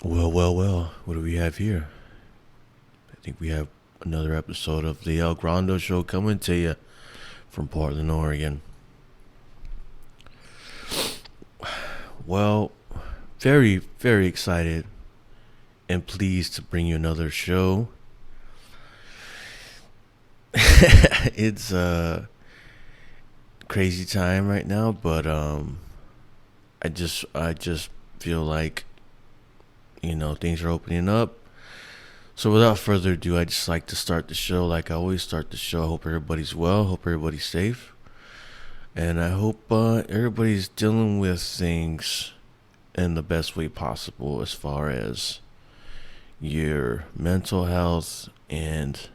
Well. What do we have here? I think we have another episode of the El Grando Show coming to you from Portland, Oregon. Well, very excited and pleased to bring you another show. It's a crazy time right now, but I just feel like things are opening up. So without further ado, I just like to start the show like I always start the show. I hope everybody's well. Hope everybody's safe. And I hope everybody's dealing with things in the best way possible as far as your mental health and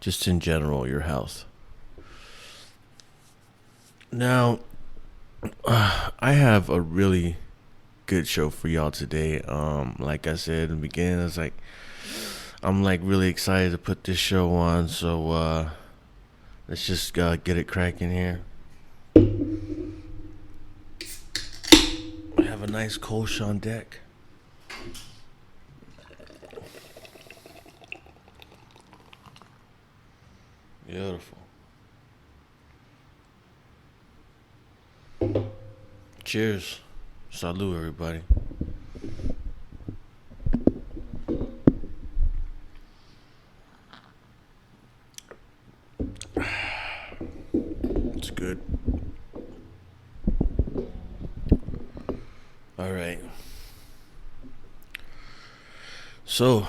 just in general your health. Now, I have a really good show for y'all today. Like I said in the beginning, I'm like really excited to put this show on. So let's just get it cracking here. I have a nice Kolsch on deck. Beautiful. Cheers. Salud, everybody. It's good. All right. So,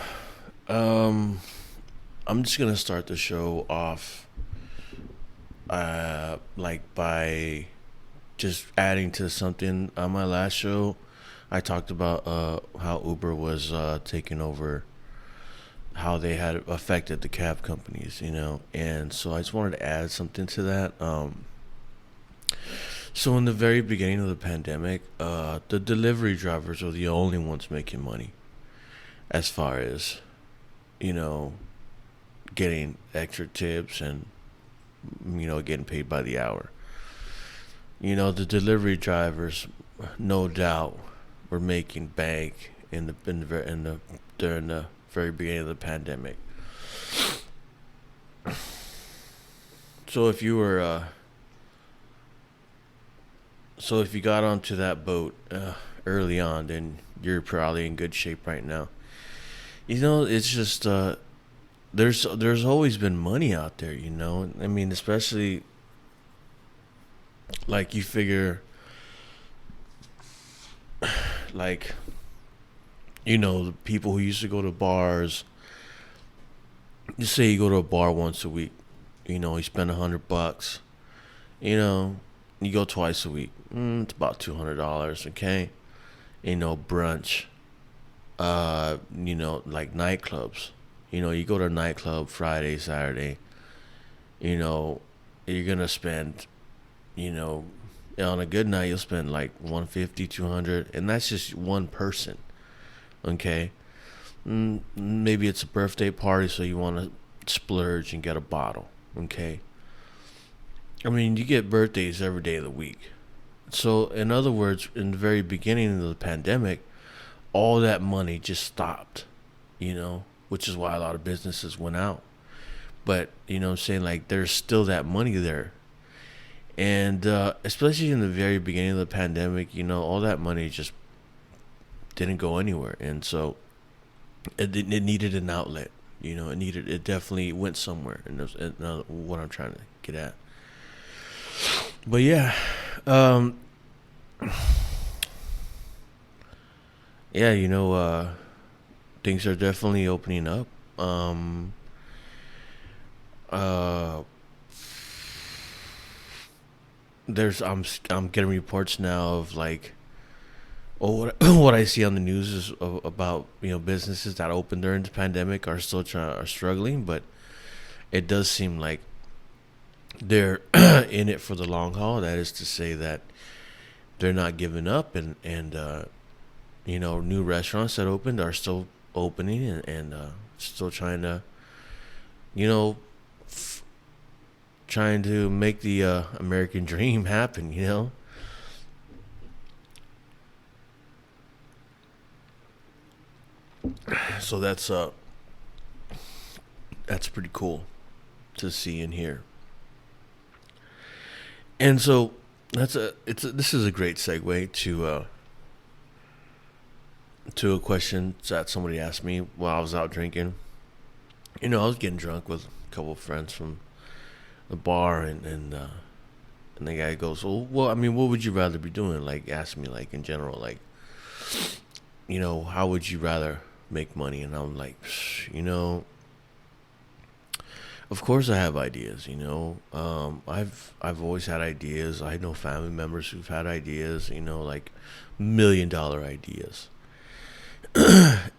um, I'm just gonna start the show off, like by just adding to something on my last show. I talked about how Uber was taking over, how they had affected the cab companies, and so I just wanted to add something to that. So in the very beginning of the pandemic, the delivery drivers were the only ones making money as far as you know getting extra tips and getting paid by the hour. The delivery drivers, no doubt, were making bank in the during the very beginning of the pandemic. So if you were so if you got onto that boat early on, then you're probably in good shape right now. It's just there's always been money out there. I mean, especially like you figure like the people who used to go to bars. You say you go to a bar once a week. You spend $100. You know, you go twice a week. It's about $200. Okay. Brunch. Like nightclubs. You go to a nightclub Friday, Saturday. You know, you're gonna spend. You know, on a good night you'll spend like 150, 200, and that's just one person. Okay. Maybe it's a birthday party, so you want to splurge and get a bottle. Okay. I mean, you get birthdays every day of the week. So, in other words, in the very beginning of the pandemic, all that money just stopped, which is why a lot of businesses went out. But, I'm saying, like, there's still that money there. And especially in the very beginning of the pandemic, all that money just didn't go anywhere. And so it needed an outlet. It definitely went somewhere. And that's what I'm trying to get at. But yeah, um, yeah, things are definitely opening up. Um, uh, I'm getting reports now of like, what I see on the news is about businesses that opened during the pandemic are struggling, but it does seem like they're in it for the long haul. That is to say that they're not giving up, and new restaurants that opened are still opening and still trying to, you know, f- trying to make the American dream happen. So that's pretty cool to see and hear. And so this is a great segue to a question that somebody asked me while I was out drinking. I was getting drunk with a couple of friends from the bar, and the guy goes, well, I mean, what would you rather be doing? Like, ask me, like, in general, like, how would you rather make money? And I'm like, of course I have ideas. I've always had ideas. I know family members who've had ideas. Like $1 million ideas,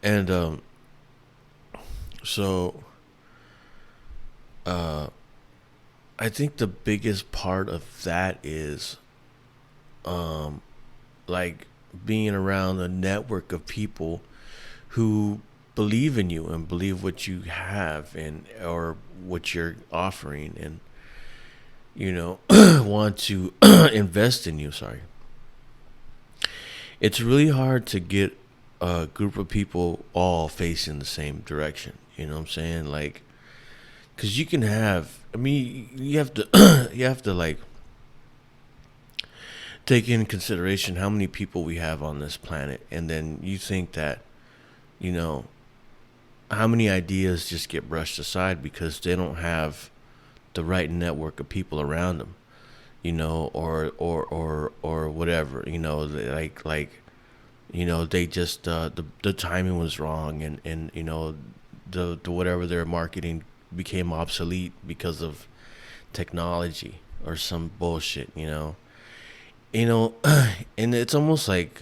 and so uh, I think the biggest part of that is um, like being around a network of people who believe in you and believe what you have and or what you're offering, and want to invest in you. Sorry. It's really hard to get a group of people all facing the same direction. You know what I'm saying? Like, because you can have, I mean, you have to, you have to like take in consideration how many people we have on this planet, and then you think that, you know, how many ideas just get brushed aside because they don't have the right network of people around them, or whatever, they just the timing was wrong, and the whatever they're marketing became obsolete because of technology or some bullshit, you know, and it's almost like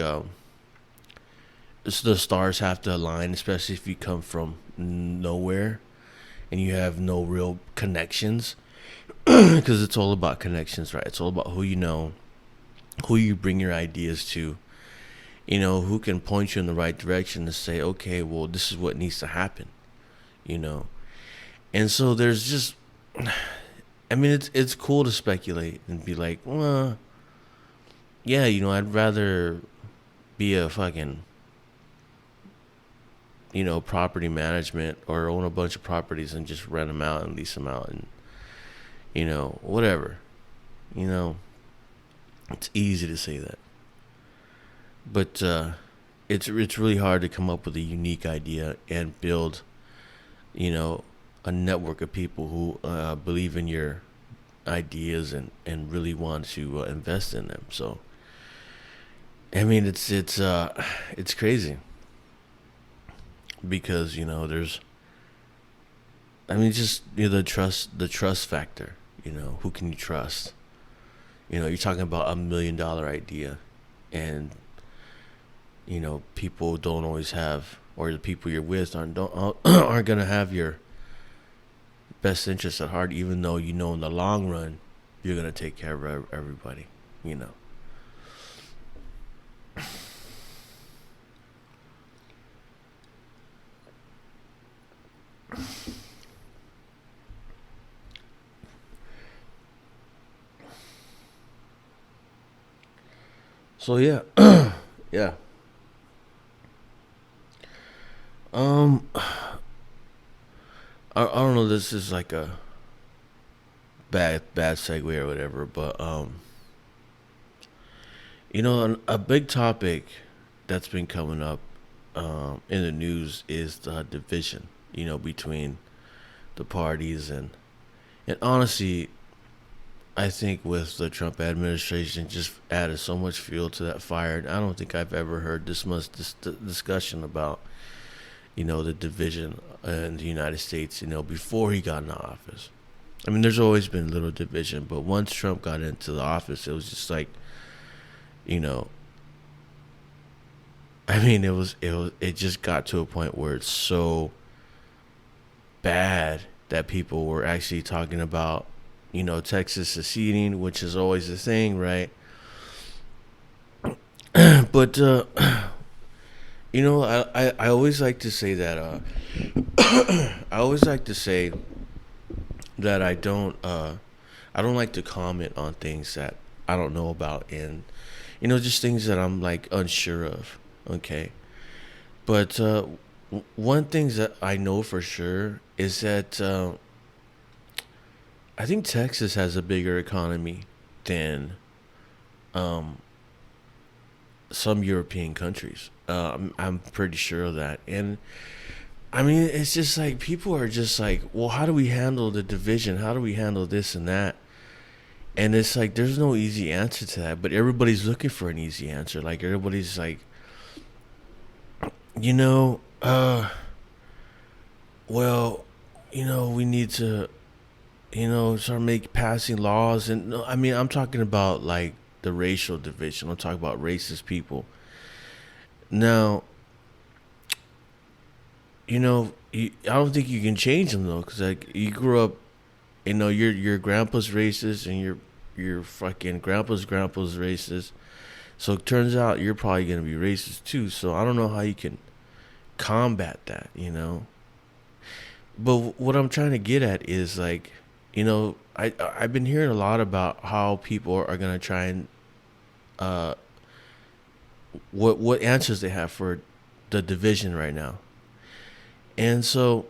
the stars have to align, especially if you come from nowhere and you have no real connections, because it's all about connections, right? It's all about who you know, who you bring your ideas to, who can point you in the right direction to say, okay, well, this is what needs to happen, you know. And so there's just, I mean, it's cool to speculate and be like, well, yeah, I'd rather be a fucking, property management or own a bunch of properties and just rent them out and lease them out and, whatever. You know, it's easy to say that. But it's really hard to come up with a unique idea and build, a network of people who believe in your ideas and really want to invest in them. So, I mean, it's crazy because there's, I mean, just the trust factor. Who can you trust? You're talking about $1 million idea, and people don't always have, or the people you're with aren't gonna have your best interests at heart, even though in the long run you're gonna take care of everybody. You know. So yeah, yeah. Um, I don't know. This is like a bad segue or whatever, but a big topic that's been coming up in the news is the division, between the parties, and honestly, I think with the Trump administration just added so much fuel to that fire. And I don't think I've ever heard this much discussion about the division in the United States, before he got into office. I mean, there's always been little division, but once Trump got into the office, it was just like, you know, I mean, it just got to a point where it's so bad that people were actually talking about, Texas seceding, which is always the thing, right? But I always like to say that I always like to say that I don't like to comment on things that I don't know about, and just things that I'm like unsure of. Okay, but one thing that I know for sure is that I think Texas has a bigger economy than um, some European countries. I'm pretty sure of that. And I mean, it's just like people are just like, well, how do we handle the division? How do we handle this and that? And it's like there's no easy answer to that, but everybody's looking for an easy answer. Like everybody's like, you know, well, we need to, start make passing laws. And no, I mean, I'm talking about like the racial division. I'm talking about racist people. Now, I don't think you can change them though, because like you grew up, your grandpa's racist and your fucking grandpa's racist. So it turns out you're probably gonna be racist too. So I don't know how you can combat that. But what I'm trying to get at is like, I've been hearing a lot about how people are gonna try and uh what answers they have for the division right now. And so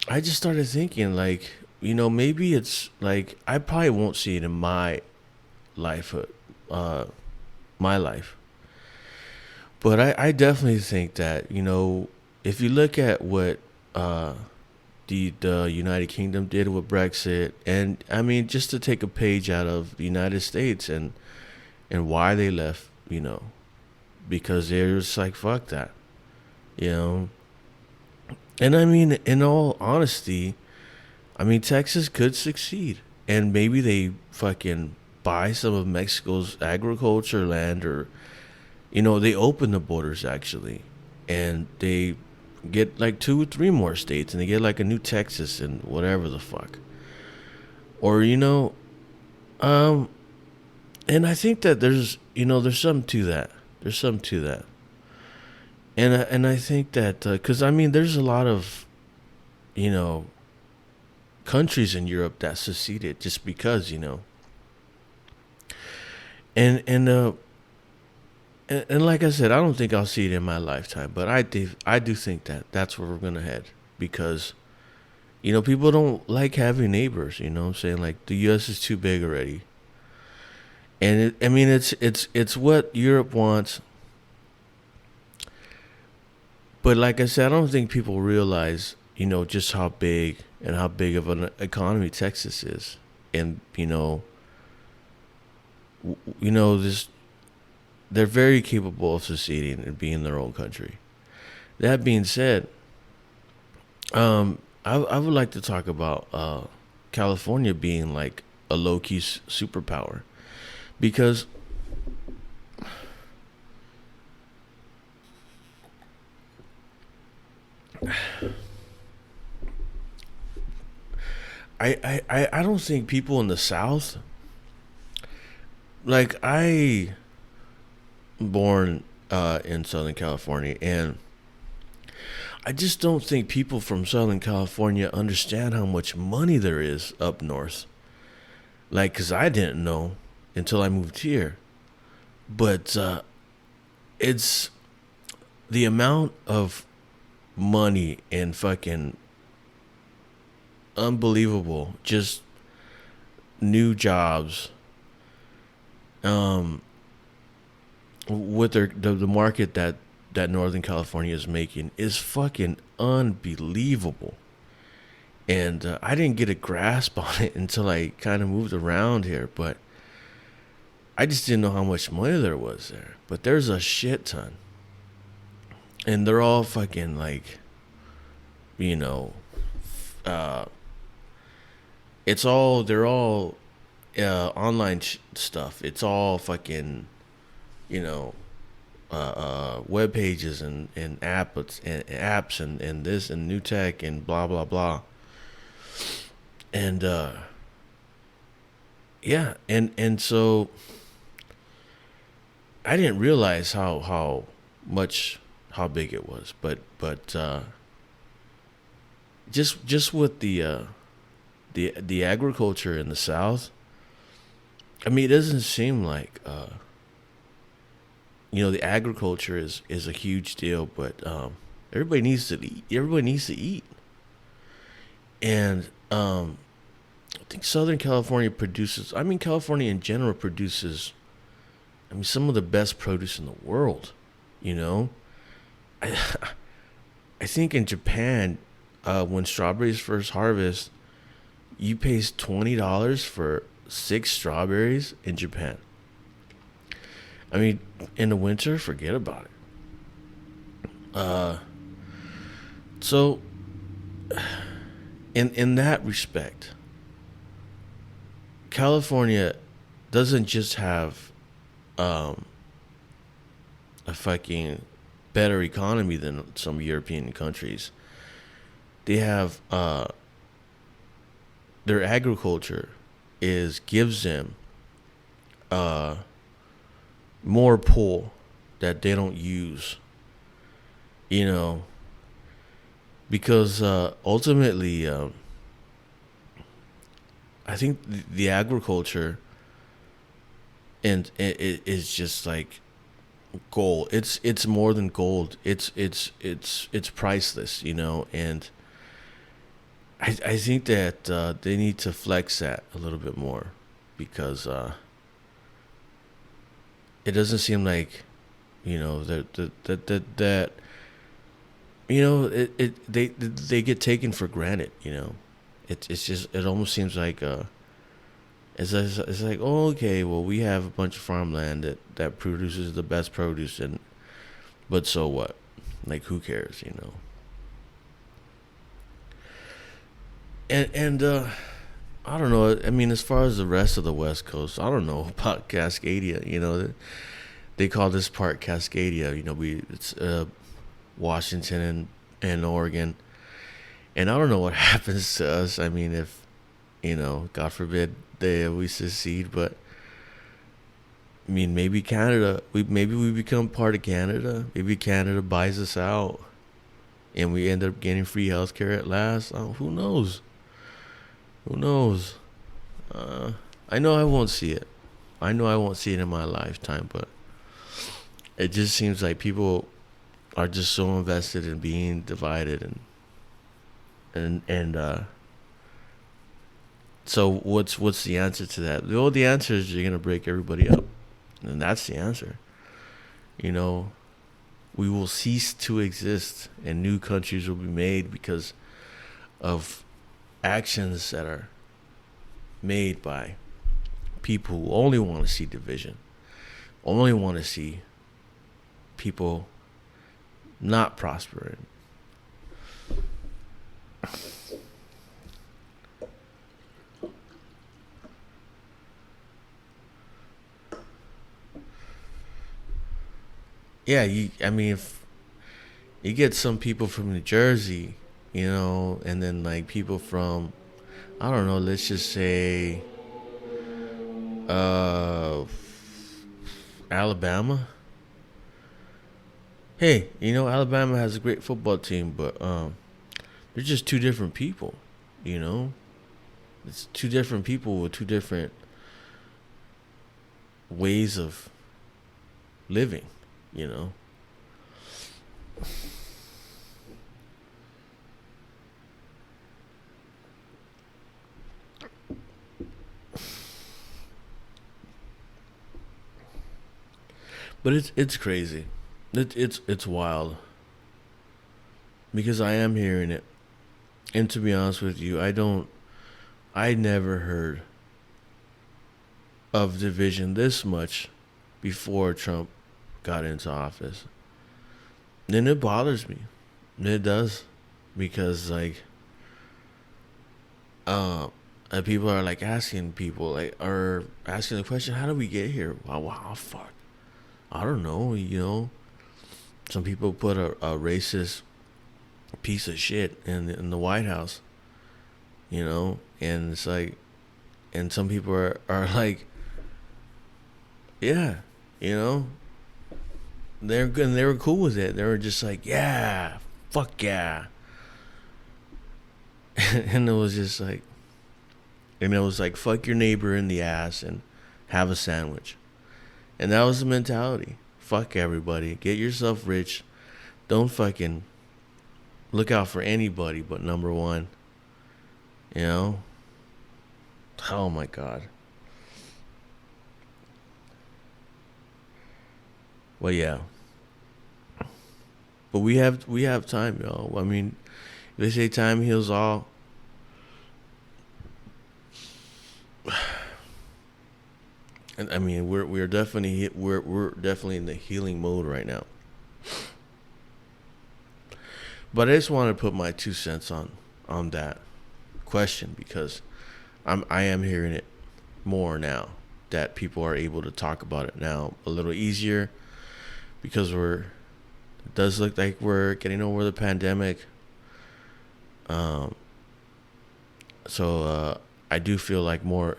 I just started thinking like, maybe it's like I probably won't see it in life, uh, my life. But I definitely think that if you look at what uh, the United Kingdom did with Brexit, and I mean just to take a page out of the United States and why they left, because they're just like fuck that, you know. And I mean, in all honesty, I mean Texas could succeed, and maybe they fucking buy some of Mexico's agriculture land, or they open the borders actually, and they get like two or three more states, and they get like a new Texas and whatever the fuck. Or um, and I think that there's something to that. There's something to that, and I think that because I mean there's a lot of you know countries in Europe that seceded just because and like I said, I don't think I'll see it in my lifetime, but I do think that that's where we're gonna head because people don't like having neighbors. You know what I'm saying? Like the U.S. is too big already, and I mean it's what Europe wants, but like I said, I don't think people realize just how big and how big of an economy Texas is, and this they're very capable of seceding and being their own country. That being said, I would like to talk about California being like a low key superpower because I don't think people in the South like I born in Southern California, and I just don't think people from Southern California understand how much money there is up north. Like, cause I didn't know until I moved here, but it's the amount of money and fucking unbelievable, just new jobs. Um, with the market that Northern California is making is fucking unbelievable. And I didn't get a grasp on it until I kind of moved around here, but I just didn't know how much money there was there. But there's a shit ton, and they're all fucking like, you know, uh, they're all online stuff. It's all fucking, you know, web pages and apps and this and new tech and blah blah blah. And yeah, and so I didn't realize how much how big it was, but just with the agriculture in the South, I mean, it doesn't seem like the agriculture is a huge deal, but Everybody needs to eat. Everybody needs to eat. And I think Southern California produces. I mean, California in general produces. I mean, some of the best produce in the world. You know, I I think in Japan, when strawberries first harvest, you pay $20 for 6 strawberries in Japan. I mean, in the winter, forget about it. So in that respect, California doesn't just have a fucking better economy than some European countries. They have their agriculture gives them more pull that they don't use. You know, because ultimately, I think the agriculture and it is just like gold. It's more than gold. It's priceless, you know. And I think that they need to flex that a little bit more because it doesn't seem like, you know, that you know they get taken for granted, you know. It's just, it almost seems like it's like, oh, okay, well, we have a bunch of farmland that produces the best produce, and but so what, like, who cares, you know. And I don't know, I mean, as far as the rest of the West Coast, I don't know about Cascadia, you know. They call this part Cascadia, you know. It's Washington and Oregon. And I don't know what happens to us. I mean, if, you know, God forbid we secede, but I mean, maybe Canada, maybe we become part of Canada. Maybe Canada buys us out and we end up getting free healthcare at last. Oh, who knows? Who knows? I know I won't see it. I know I won't see it in my lifetime, but it just seems like people are just so invested in being divided, and so what's the answer to that? Well, the answer is you're gonna break everybody up, and that's the answer. You know, we will cease to exist, and new countries will be made because of actions that are made by people who only want to see division, only want to see people not prospering. Yeah, I mean, if you get some people from New Jersey, you know, and then like people from, I don't know, let's just say uh Alabama. Hey, you know, Alabama has a great football team, but they're just two different people, you know. It's two different people with two different ways of living, you know. But it's crazy. It's wild because I am hearing it. And to be honest with you, I never heard of division this much before Trump got into office. And it bothers me. It does. Because like and people are like asking people, like, are asking the question, how did we get here? Wow, fuck. I don't know, you know. Some people put a racist piece of shit in the White House, you know, and it's like, and some people are like, yeah, you know, they're good, and they were cool with it. They were just like, yeah, fuck yeah, and it was just like, and it was like, fuck your neighbor in the ass and have a sandwich, and that was the mentality. Fuck everybody, get yourself rich, don't fucking look out for anybody but number one. You know? Oh my God. Well, yeah. But we have time, y'all. I mean, they say time heals all. And I mean, we're definitely we're definitely in the healing mode right now. But I just want to put my 2 cents on that question because I am hearing it more now that people are able to talk about it now a little easier because it does look like we're getting over the pandemic. Um, so I do feel like more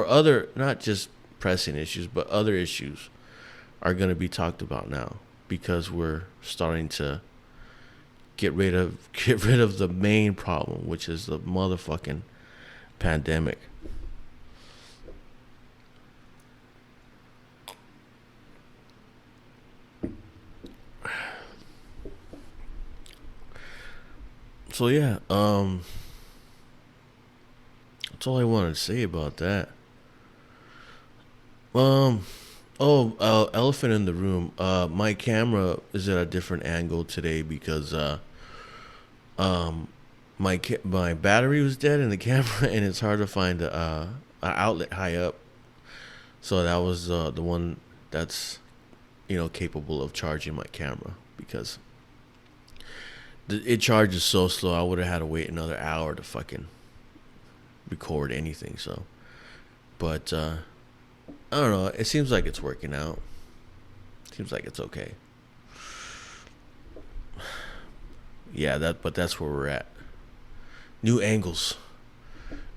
other, not just pressing issues, but other issues are going to be talked about now because we're starting to get rid of the main problem, which is the motherfucking pandemic. So yeah, that's all I wanted to say about that. Um, elephant in the room. My camera is at a different angle today because um, my battery was dead in the camera, and it's hard to find a outlet high up. So that was the one that's capable of charging my camera because it charges so slow. I would have had to wait another hour to fucking record anything. So, but I don't know. It seems like it's working out. Seems like it's okay. Yeah, but that's where we're at. New angles.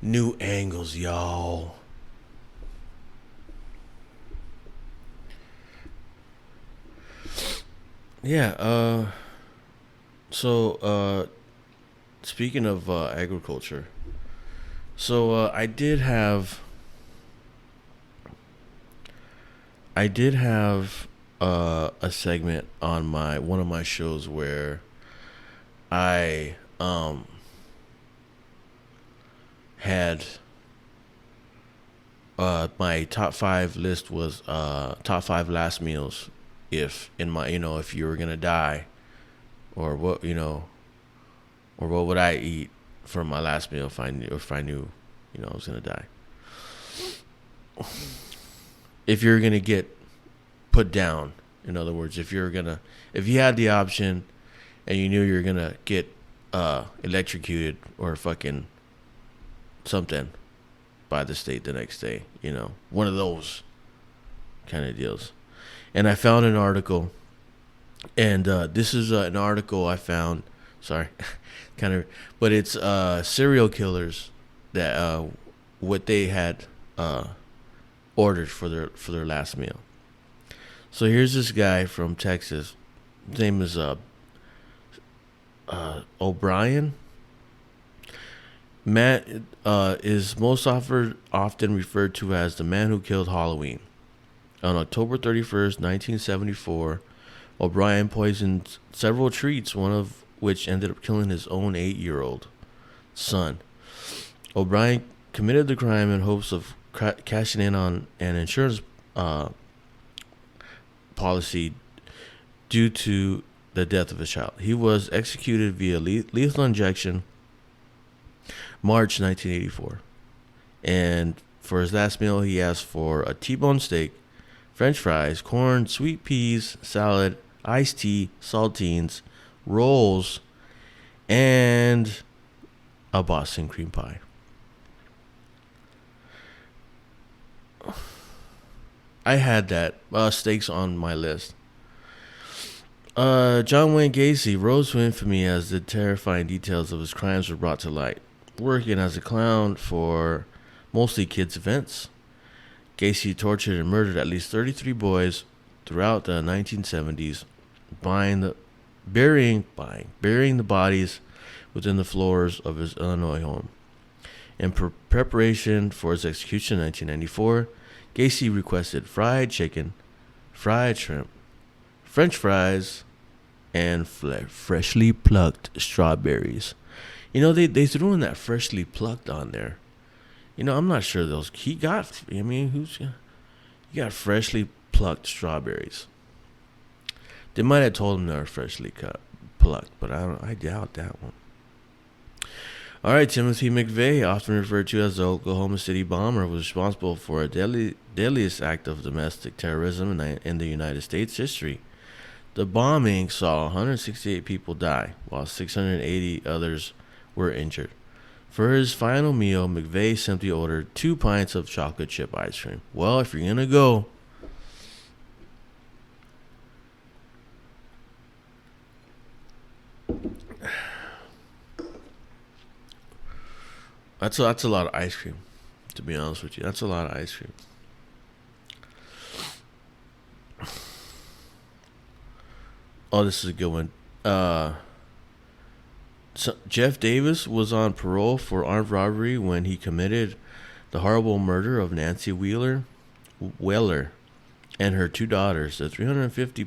New angles, y'all. Yeah, so speaking of agriculture, so I did have a segment on my one of my shows where I had my top five list was top five last meals if in my if you were gonna die or what would I eat for my last meal if I knew I was gonna die. If you're gonna get put down, in other words, if you had the option and you knew you were gonna get electrocuted or fucking something by the state the next day, one of those kind of deals. And I found an article, and this is an article I found. Sorry, kind of, but it's serial killers that what they had ordered for their last meal. So here's this guy from Texas. His name is O'Brien. Matt is most often referred to as the man who killed Halloween. On October 31st, 1974, O'Brien poisoned several treats, one of which ended up killing his own 8-year-old son. O'Brien committed the crime in hopes of cashing in on an insurance policy due to the death of his child. He was executed via lethal injection March 1984. And for his last meal, he asked for a T-bone steak, French fries, corn, sweet peas, salad, iced tea, saltines, rolls, and a Boston cream pie. I had that steaks on my list. John Wayne Gacy rose to infamy as the terrifying details of his crimes were brought to light. Working as a clown for mostly kids' events, Gacy tortured and murdered at least 33 boys throughout the 1970s, burying the bodies within the floors of his Illinois home. In preparation for his execution in 1994, Gacy requested fried chicken, fried shrimp, French fries, and freshly plucked strawberries. They threw in that freshly plucked on there. I'm not sure those he got. I mean, he got freshly plucked strawberries. They might have told him they were freshly plucked, but I doubt that one. All right, Timothy McVeigh, often referred to as the Oklahoma City bomber, was responsible for a deadliest act of domestic terrorism in the United States history. The bombing saw 168 people die, while 680 others were injured. For his final meal, McVeigh simply ordered 2 pints of chocolate chip ice cream. Well, if you're going to go, that's a lot of ice cream, to be honest with you. That's a lot of ice cream. Oh, this is a good one. So Jeff Davis was on parole for armed robbery when he committed the horrible murder of Nancy Weller and her 2 daughters. The 350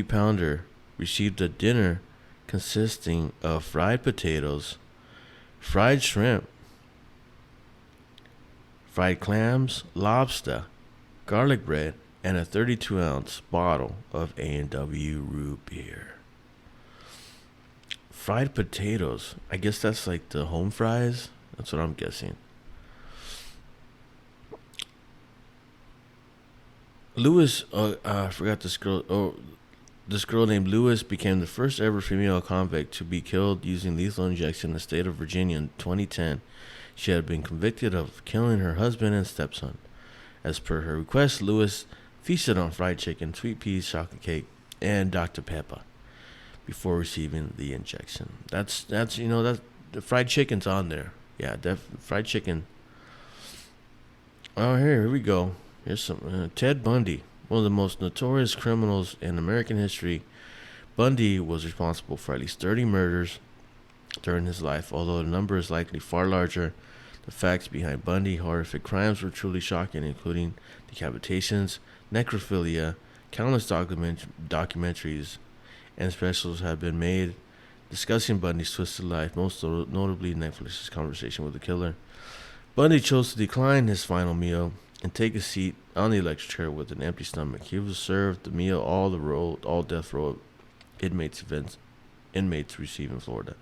pounder received a dinner consisting of fried potatoes, fried shrimp, fried clams, lobster, garlic bread, and a 32-ounce bottle of A&W root beer. Fried potatoes. I guess that's like the home fries. That's what I'm guessing. Lewis, I forgot this girl. Oh, this girl named Lewis became the first ever female convict to be killed using lethal injection in the state of Virginia in 2010. She had been convicted of killing her husband and stepson. As per her request, Lewis feasted on fried chicken, sweet peas, chocolate cake, and Dr. Pepper before receiving the injection. That's the fried chicken's on there. Yeah, fried chicken. Oh, here we go. Here's some Ted Bundy, one of the most notorious criminals in American history. Bundy was responsible for at least 30 murders during his life, although the number is likely far larger. The facts behind Bundy's horrific crimes were truly shocking, including decapitations, necrophilia, countless documentaries, and specials have been made discussing Bundy's twisted life, most notably Netflix's Conversation with the Killer. Bundy chose to decline his final meal and take a seat on the electric chair with an empty stomach. He was served the meal all death row inmates receive in Florida: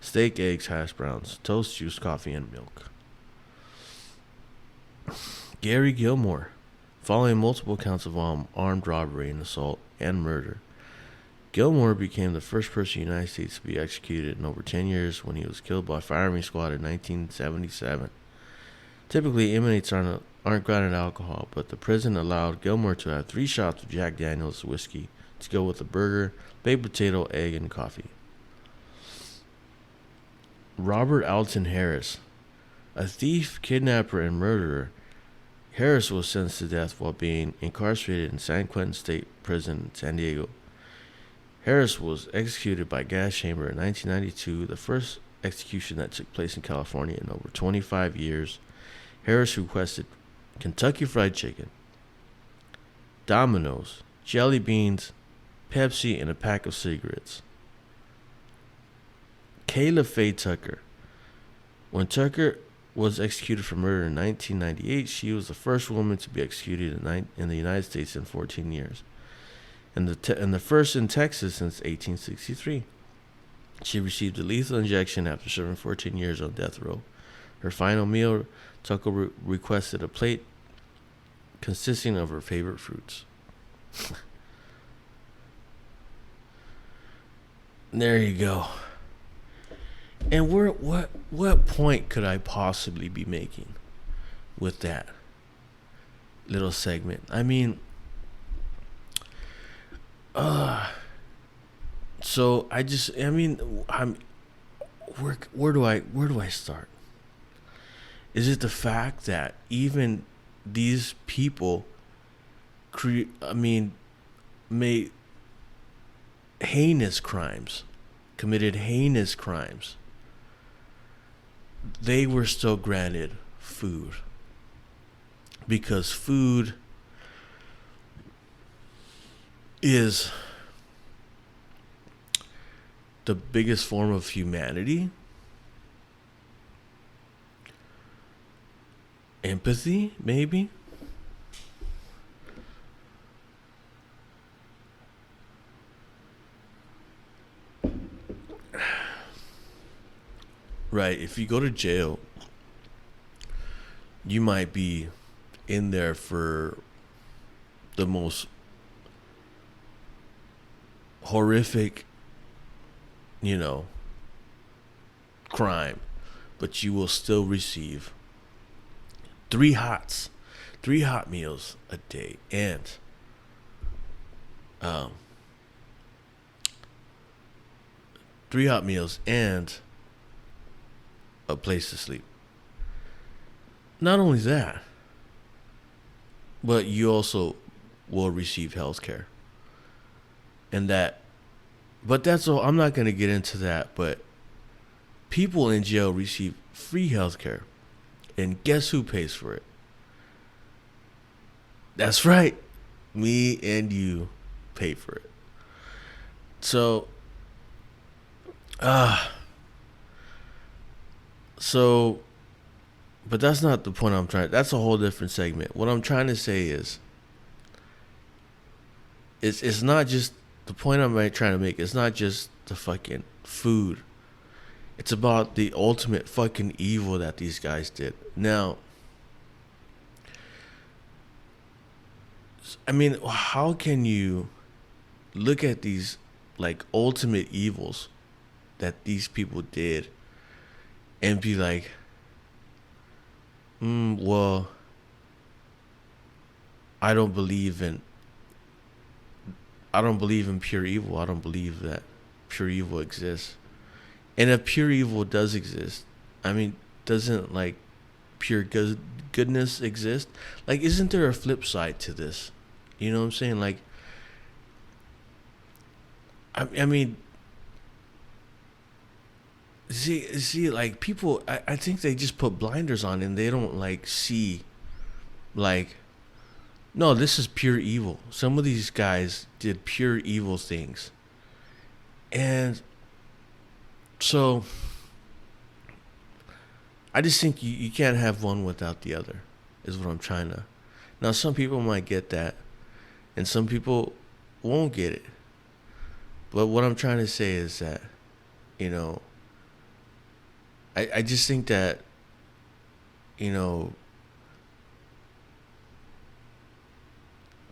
steak, eggs, hash browns, toast, juice, coffee, and milk. Gary Gilmore, following multiple counts of armed robbery and assault and murder, Gilmore became the first person in the United States to be executed in over 10 years when he was killed by a firing squad in 1977. Typically, inmates aren't granted alcohol, but the prison allowed Gilmore to have 3 shots of Jack Daniels whiskey to go with a burger, baked potato, egg, and coffee. Robert Alton Harris, a thief, kidnapper, and murderer, Harris was sentenced to death while being incarcerated in San Quentin State Prison in San Diego. Harris was executed by gas chamber in 1992, the first execution that took place in California in over 25 years. Harris requested Kentucky Fried Chicken, Domino's, jelly beans, Pepsi, and a pack of cigarettes. Kayla Faye Tucker. When Tucker was executed for murder in 1998, she was the first woman to be executed in the United States in 14 years. And the first in Texas since 1863. She received a lethal injection after serving 14 years on death row. Her final meal, Tucker requested a plate consisting of her favorite fruits. There you go. And what point could I possibly be making with that little segment? I mean, so where do I start? Is it the fact that even these people made heinous crimes, committed heinous crimes, they were still granted food? Because food is the biggest form of humanity, empathy, maybe. Right, if you go to jail, you might be in there for the most horrific, crime, but you will still receive three hot meals a day, and um, 3 hot meals and a place to sleep. Not only that, but you also will receive health care. And but that's all. I'm not going to get into that, but people in jail receive free health care. And guess who pays for it? That's right. Me and you pay for it. So, but that's not the point that's a whole different segment. What I'm trying to say is, it's not just, the point I'm trying to make, it's not just the fucking food. It's about the ultimate fucking evil that these guys did. Now, I mean, how can you look at these like ultimate evils that these people did and be like, well, I don't believe in pure evil. I don't believe that pure evil exists. And if pure evil does exist, I mean, doesn't like pure goodness exist? Like, isn't there a flip side to this? You know what I'm saying? Like, I mean, see, like people, I think they just put blinders on and they don't like see, like, no, this is pure evil. Some of these guys did pure evil things. And so I just think you can't have one without the other, is what I'm trying to. Now, some people might get that, and some people won't get it. But what I'm trying to say is that, I just think that,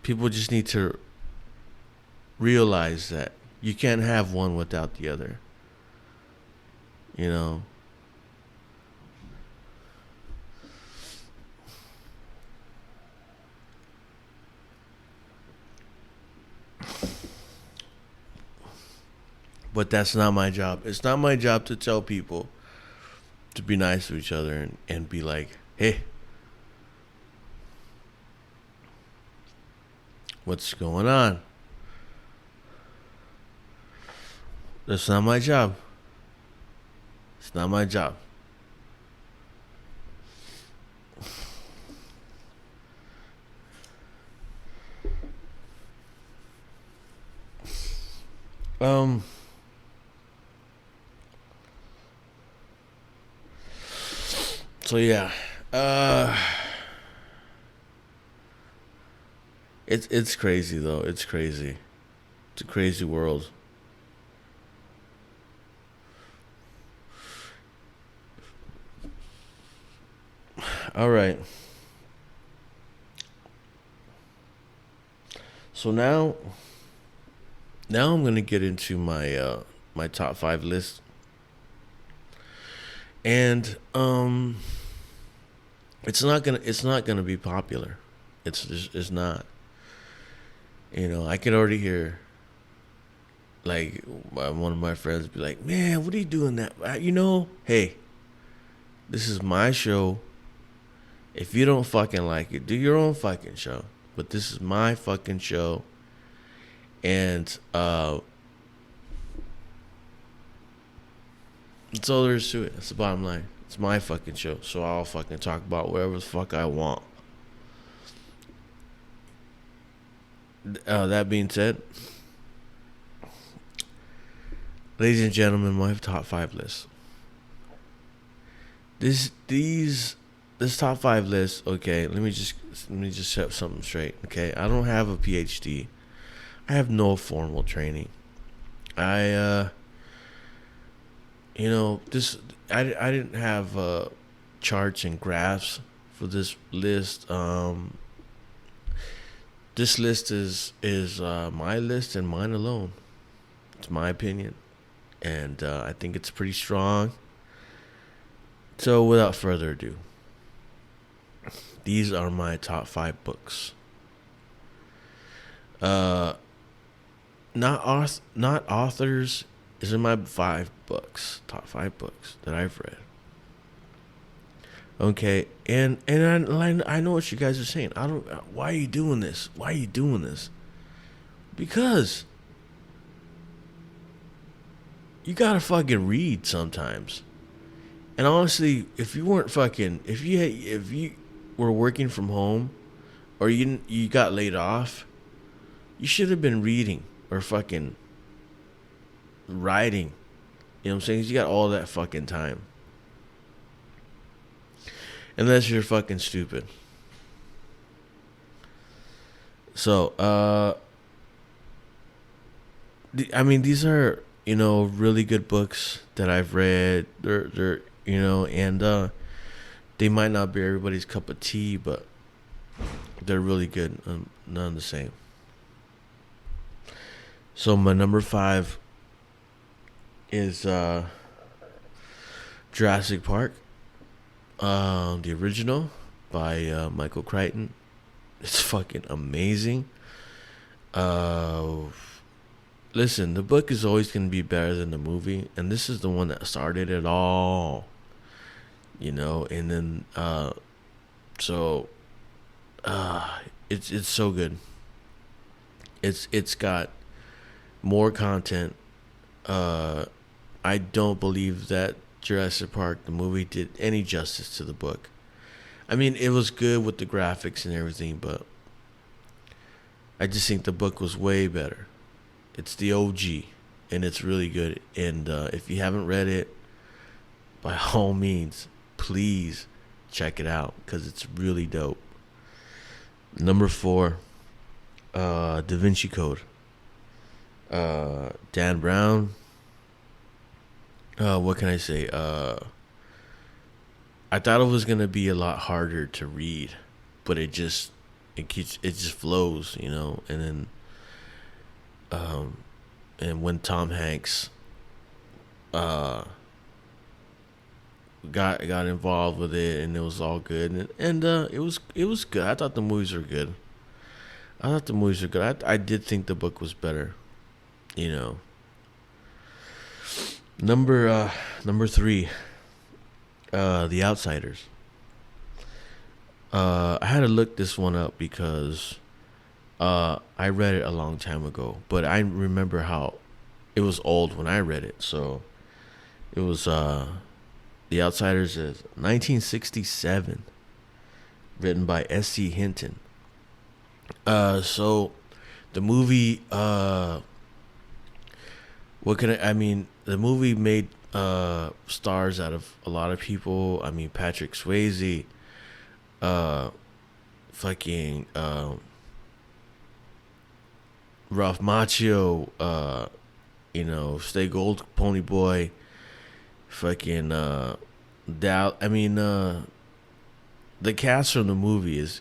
people just need to realize that you can't have one without the other. But that's not my job. It's not my job to tell people to be nice to each other and be like, hey, what's going on? That's not my job. It's not my job. So yeah, it's crazy though. It's crazy. It's a crazy world. All right. So now I'm gonna get into my top 5 list, and it's not gonna be popular. It's not. I could already hear like one of my friends be like, "Man, what are you doing that? Hey, this is my show. If you don't fucking like it, do your own fucking show. But this is my fucking show." And that's all there is to it. That's the bottom line. It's my fucking show, so I'll fucking talk about whatever the fuck I want. That being said, ladies and gentlemen, my top five list. This top five list. Okay, let me just set something straight. Okay, I don't have a PhD. I have no formal training. I this I didn't have charts and graphs for this list. This list is my list and mine alone. It's my opinion, and I think it's pretty strong. So without further ado, these are my top five books. Uh, not authors. These are my top five books that I've read. Okay, and I know what you guys are saying. I don't. Why are you doing this? Why are you doing this? Because you gotta fucking read sometimes. And honestly, if you were working from home, or you got laid off, you should have been reading or fucking writing. You know what I'm saying? 'Cause you got all that fucking time. Unless you're fucking stupid. So, I mean, these are really good books that I've read. They're and they might not be everybody's cup of tea, but they're really good. None the same. So my number five is Jurassic Park, the original by Michael Crichton. It's fucking amazing. Uh, Listen, the book is always going to be better than the movie, and this is the one that started it all. And then so it's so good. It's got more content. I don't believe that Jurassic Park the movie did any justice to the book. I mean, it was good with the graphics and everything, but I just think the book was way better. It's the OG, and it's really good. And if you haven't read it, by all means, please check it out because it's really dope. Number four, Da Vinci Code. Dan Brown. What can I say? I thought it was gonna be a lot harder to read, but it just flows, And then, and when Tom Hanks, got involved with it, and it was all good, and it was good. I thought the movies were good. I did think the book was better, you know. Number three, The Outsiders. I had to look this one up because I read it a long time ago, but I remember how it was old when I read it. So it was The Outsiders is 1967, written by S.C. Hinton. So the movie, the movie made stars out of a lot of people. I mean, Patrick Swayze, fucking Ralph Macchio, Stay Gold Pony Boy, fucking Dal. The cast from the movie is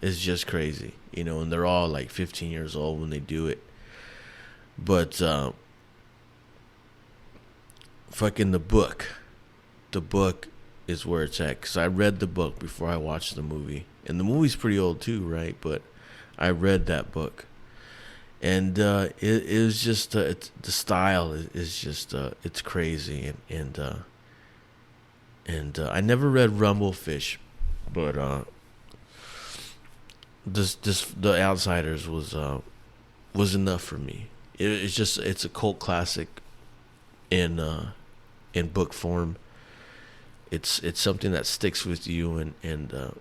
just crazy, and they're all like 15 years old when they do it. But fucking the book is where it's at, because I read the book before I watched the movie, and the movie's pretty old too, right? But I read that book, and it was just the style is just it's crazy, and I never read Rumblefish, but this The Outsiders was enough for me. It's a cult classic in book form. It's something that sticks with you, and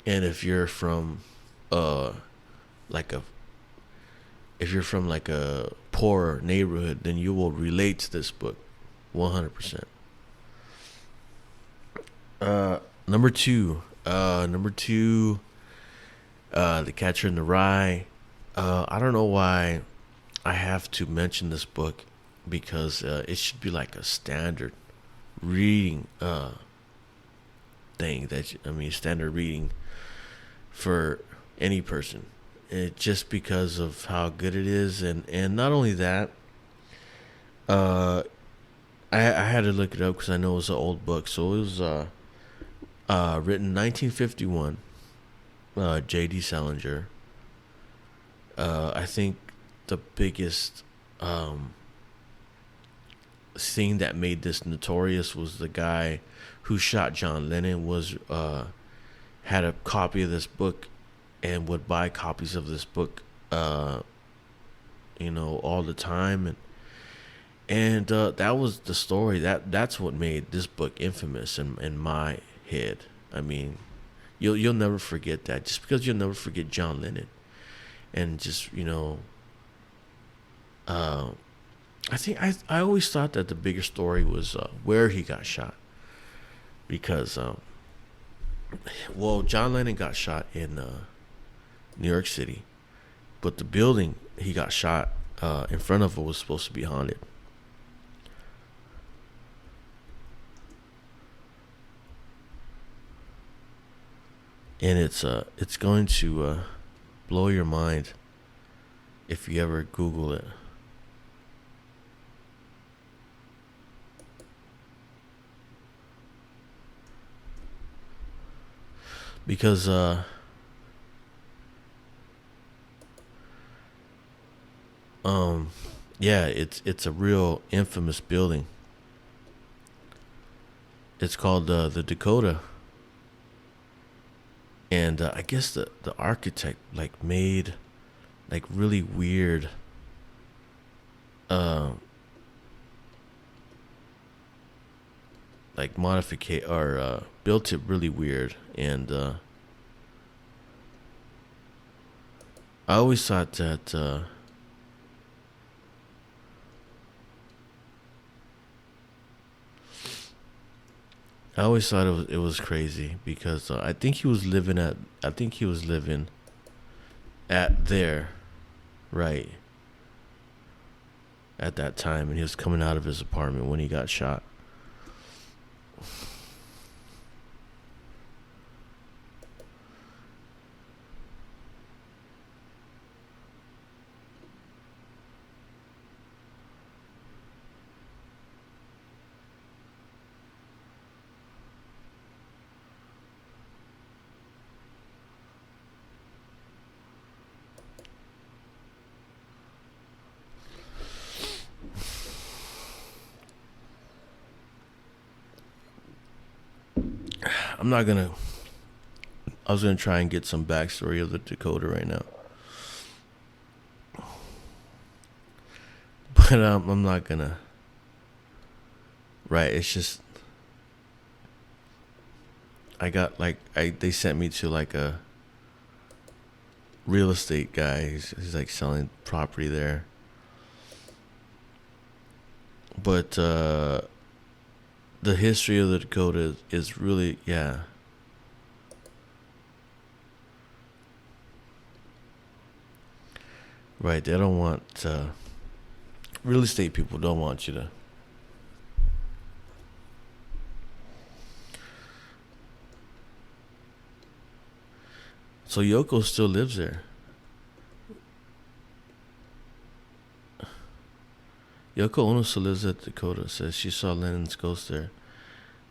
if you're from like a if you're from like a poor neighborhood, then you will relate to this book 100%. Number two. Number two. The Catcher in the Rye. I don't know why I have to mention this book because it should be like a standard reading thing standard reading for any person. Just because of how good it is, and not only that, uh, I had to look it up because I know it was an old book. So it was written 1951. J.D. Salinger. I think the biggest thing that made this notorious was the guy who shot John Lennon was had a copy of this book and would buy copies of this book, all the time, and that was the story. That's what made this book infamous in my head. I mean, you'll never forget that. Just because you'll never forget John Lennon, and just I always thought that the bigger story was where he got shot, because John Lennon got shot in New York City, but the building he got shot in front of was supposed to be haunted. And it's going to blow your mind if you ever Google it. Because yeah, it's a real infamous building. It's called the Dakota, and I guess the architect like made like really weird uh like modificate or built it really weird, and I always thought that it was crazy because I think he was living at there, right, at that time, and he was coming out of his apartment when he got shot. I'm not gonna. I was gonna try and get some backstory of the Dakota right now, but I'm not gonna. Right, it's just I got like they sent me to like a real estate guy. He's like selling property there, but the history of the Dakota is really, yeah. Right, they don't want real estate people don't want you to. So Yoko still lives there. Yoko Ono still lives at Dakota. Says she saw Lennon's ghost there.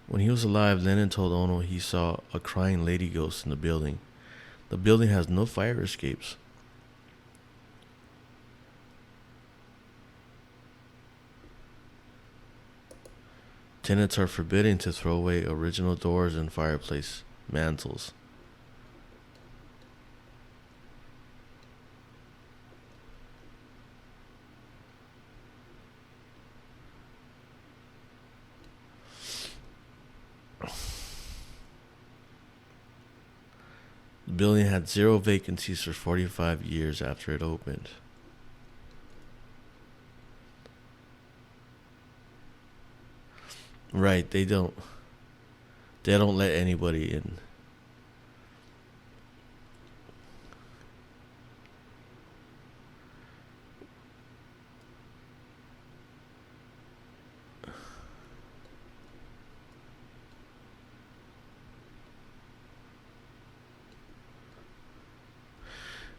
When he was alive, Lennon told Ono he saw a crying lady ghost in the building. The building has no fire escapes. Tenants are forbidden to throw away original doors and fireplace mantles. building had 0 vacancies for 45 years after it opened. Right, they don't let anybody in.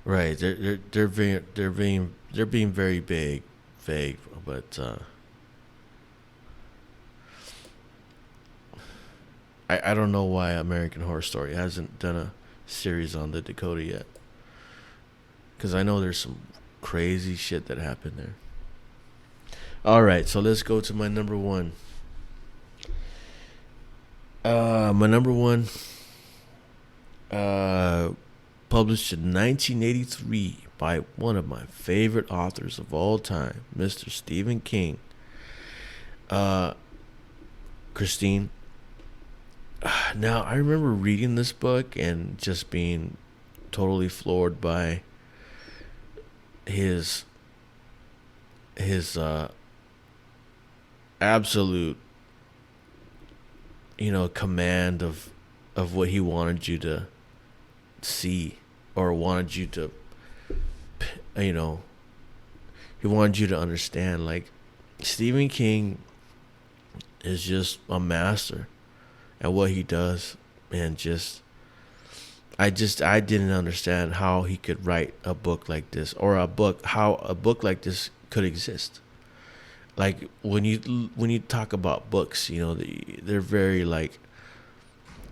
Right, they're being very vague, but I don't know why American Horror Story hasn't done a series on the Dakota yet. Because I know there's some crazy shit that happened there. All right, so let's go to my number one. My number one, published in 1983 by one of my favorite authors of all time, Mr. Stephen King. Christine. Now, I remember reading this book and just being totally floored by his absolute, command of what he wanted you to see, or wanted you to, he wanted you to understand. Like, Stephen King is just a master at what he does, and I didn't understand how he could write a book like this, or how a book like this could exist. Like, when you talk about books, they're very like,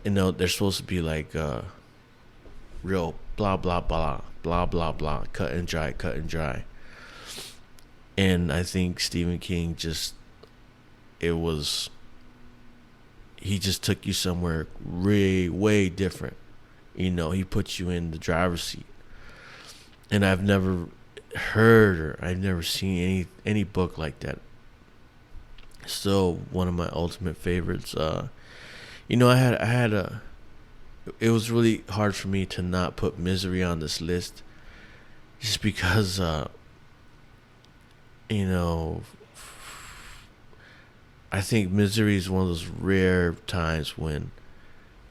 they're supposed to be like real blah blah blah blah blah blah, cut and dry. And I think Stephen King he just took you somewhere way different. He put you in the driver's seat. And I've never heard, or I've never seen any book like that. Still one of my ultimate favorites. It was really hard for me to not put Misery on this list, just because I think Misery is one of those rare times when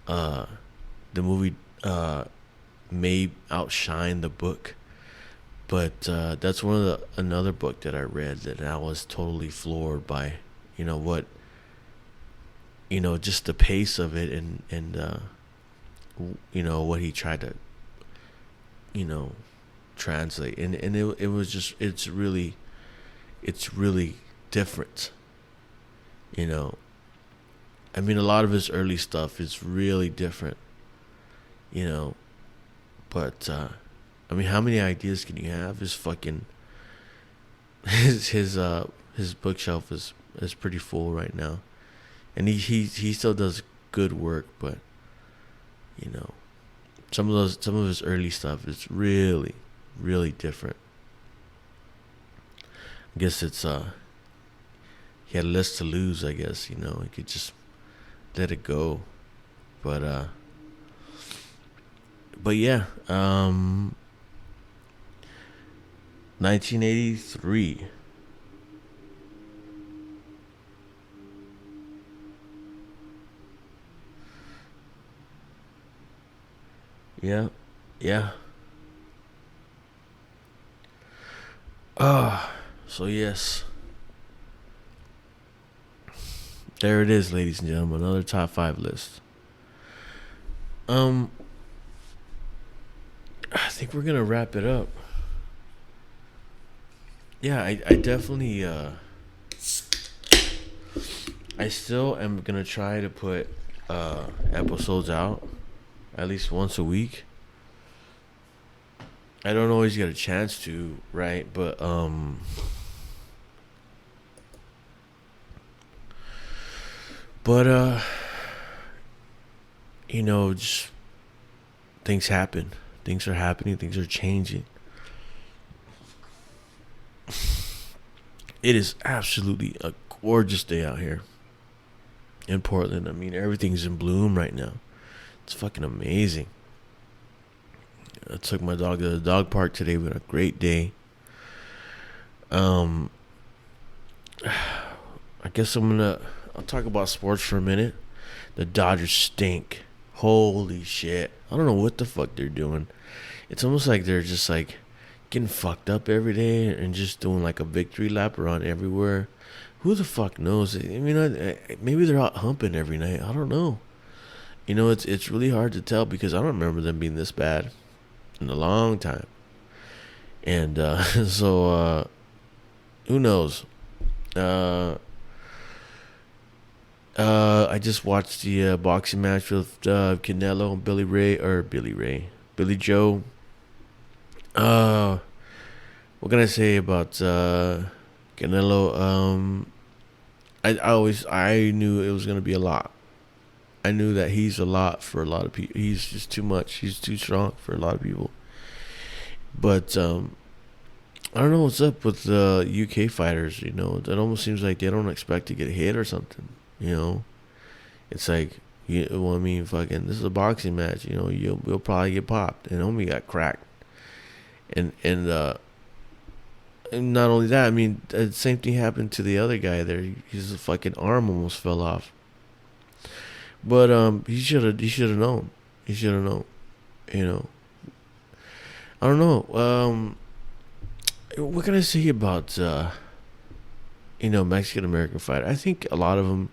the movie may outshine the book. But that's another book that I read that I was totally floored by. What, just the pace of it, and what he tried to translate, and it was just, it's really different. I mean, a lot of his early stuff is really different, but I mean, how many ideas can you have? His fucking his bookshelf is pretty full right now, and he still does good work, but some of his early stuff is really different. I guess it's he had less to lose. I guess he could just let it go, but yeah, 1983. Yeah. So yes. There it is, ladies and gentlemen, another top 5 list. I think we're gonna wrap it up. Yeah, I definitely I still am gonna try to put episodes out at least once a week. I don't always get a chance to, right? But just things happen. Things are happening, things are changing. It is absolutely a gorgeous day out here in Portland. I mean, everything's in bloom right now. It's fucking amazing. I took my dog to the dog park today. We had a great day. Um, I guess I'll talk about sports for a minute. The Dodgers stink. Holy shit. I don't know what the fuck they're doing. It's almost like they're just like getting fucked up every day and just doing like a victory lap around everywhere. Who the fuck knows? I mean, maybe they're out humping every night. I don't know. It's really hard to tell because I don't remember them being this bad in a long time. And so who knows? I just watched the boxing match with Canelo and Billy Joe. What can I say about Canelo? I knew it was gonna be a lot. I knew that he's a lot for a lot of people. He's just too much. He's too strong for a lot of people. But I don't know what's up with the UK fighters. It almost seems like they don't expect to get hit or something. It's like, fucking, this is a boxing match. You'll probably get popped. And homie got cracked. And not only that, I mean, the same thing happened to the other guy there. His fucking arm almost fell off. But he should have known. He should have known. I don't know. What can I say about Mexican American fighter? I think a lot of them,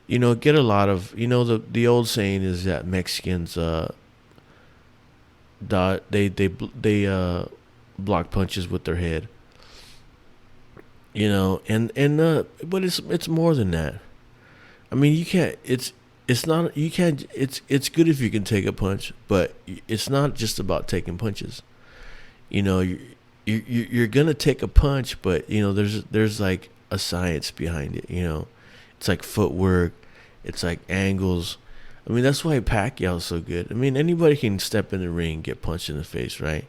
get a lot of, the old saying is that Mexicans they block punches with their head. But it's more than that. I mean, you can't. It's not. You can't. It's good if you can take a punch, but it's not just about taking punches. You're gonna take a punch, but there's like a science behind it. It's like footwork, it's like angles. I mean, that's why Pacquiao's so good. I mean, anybody can step in the ring and get punched in the face, right?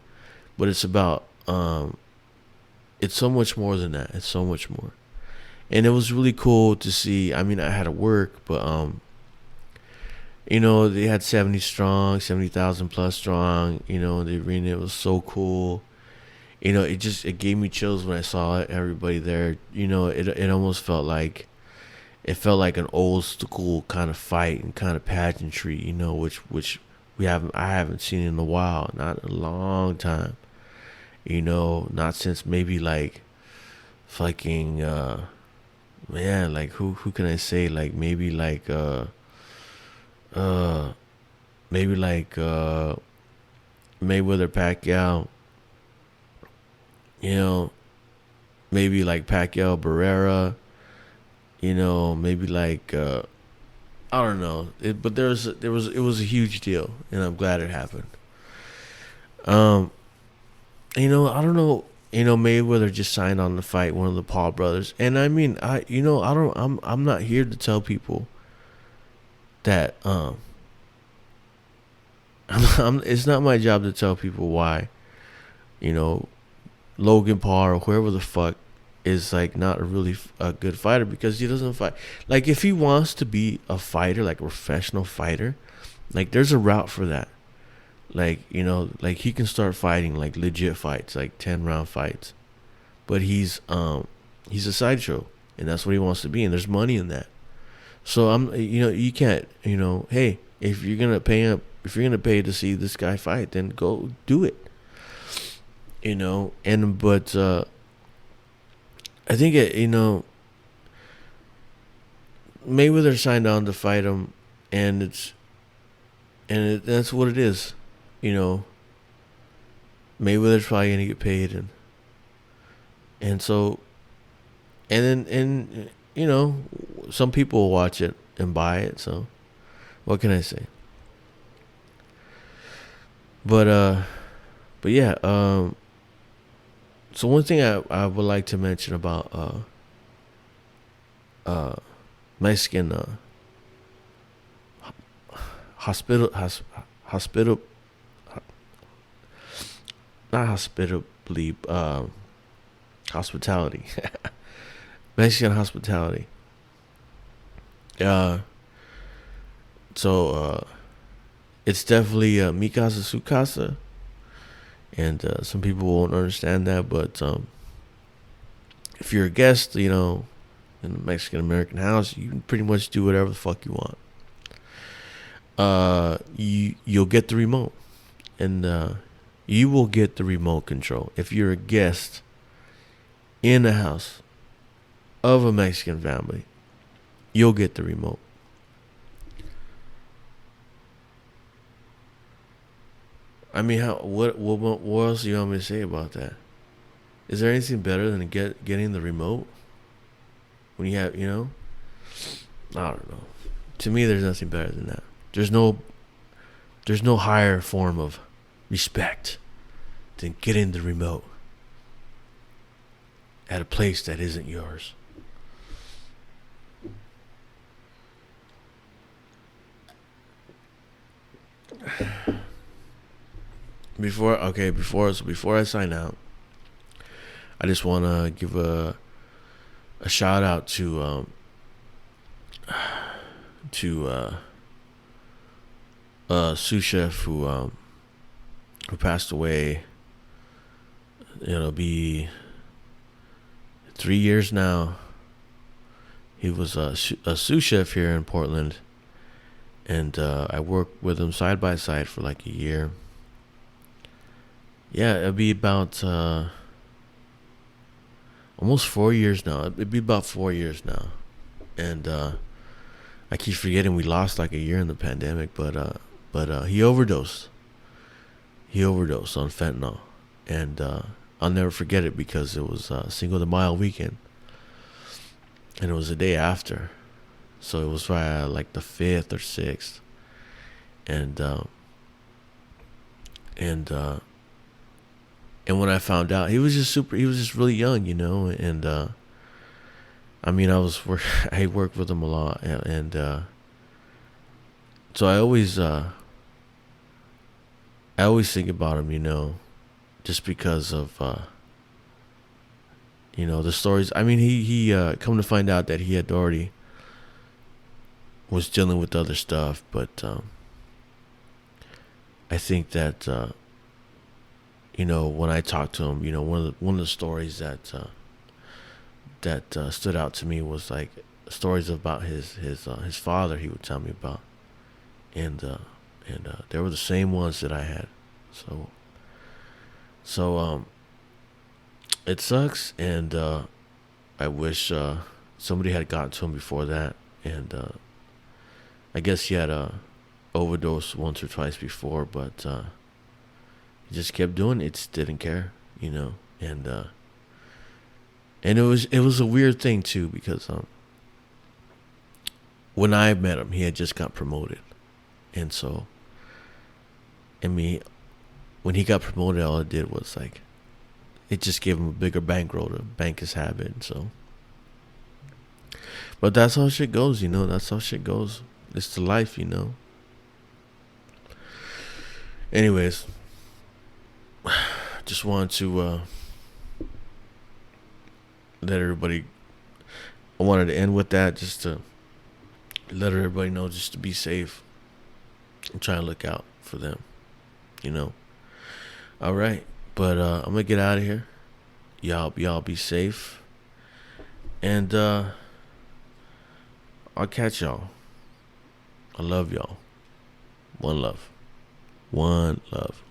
But it's about it's so much more than that. It's so much more. And it was really cool to see. I mean, I had to work, but they had 70,000 plus strong. The arena, it was so cool. It gave me chills when I saw it. Everybody there. It almost felt like an old school kind of fight and kind of pageantry. Which I haven't seen in a while, not in a long time. Not since maybe like fucking man, like who can I say, like maybe like Mayweather Pacquiao, maybe like Pacquiao Barrera, maybe like I don't know, but it was a huge deal, and I'm glad it happened. I don't know. Mayweather just signed on to fight one of the Paul brothers, and I mean, I'm not here to tell people that it's not my job to tell people why, Logan Paul or whoever the fuck is like not a good fighter, because he doesn't fight. Like, if he wants to be a fighter, like a professional fighter, like there's a route for that. Like, like he can start fighting like legit fights, like 10-round fights. But he's a sideshow, and that's what he wants to be, and there's money in that. So you can't, hey, if you're gonna pay to see this guy fight, then go do it. But I think Mayweather signed on to fight him, and that's what it is. Mayweather's probably gonna get paid, and so, and then some people will watch it and buy it. So, what can I say? But yeah. So one thing I would like to mention about Mexican hospital not hospitably hospitality. Mexican hospitality. So it's definitely mi casa su casa. And some people won't understand that, but if you're a guest, in a Mexican American house, you can pretty much do whatever the fuck you want. You'll get the remote, and you will get the remote control if you're a guest in the house of a Mexican family. You'll get the remote. I mean, what else do you want me to say about that? Is there anything better than getting the remote when you have, I don't know. To me, there's nothing better than that. There's no higher form of respect than getting the remote at a place that isn't yours. Before I sign out, I just want to give a shout out to sous chef who passed away. It'll be 3 years now. He was a sous chef here in Portland, and I worked with him side by side for like a year. Yeah, it'll be about almost 4 years now. It'd be about 4 years now, and I keep forgetting we lost like a year in the pandemic, but he overdosed. He overdosed on fentanyl, and I'll never forget it because it was Cinco de Mayo weekend, and it was the day after, so it was like the 5th or 6th, and when I found out, he was just really young, and I mean, I worked with him a lot, and so I always think about him, just because of the stories. I mean, he come to find out that he had already was dealing with other stuff, but I think that when I talked to him, one of the stories that stood out to me was like stories about his father. He would tell me about, and they were the same ones that I had. So it sucks, and I wish somebody had gotten to him before that, and I guess he had overdose once or twice before, but he just kept doing it. Just didn't care, and it was a weird thing too, because when I met him, he had just got promoted, and so, I mean, when he got promoted, all it did was like, it just gave him a bigger bankroll to bank his habit. So, but that's how shit goes, That's how shit goes. It's the life, Anyways, just wanted to let everybody. I wanted to end with that, just to let everybody know, just to be safe. I'm trying to look out for them, All right, but I'm gonna get out of here. Y'all be safe, and I'll catch y'all. I love y'all. One love. One love.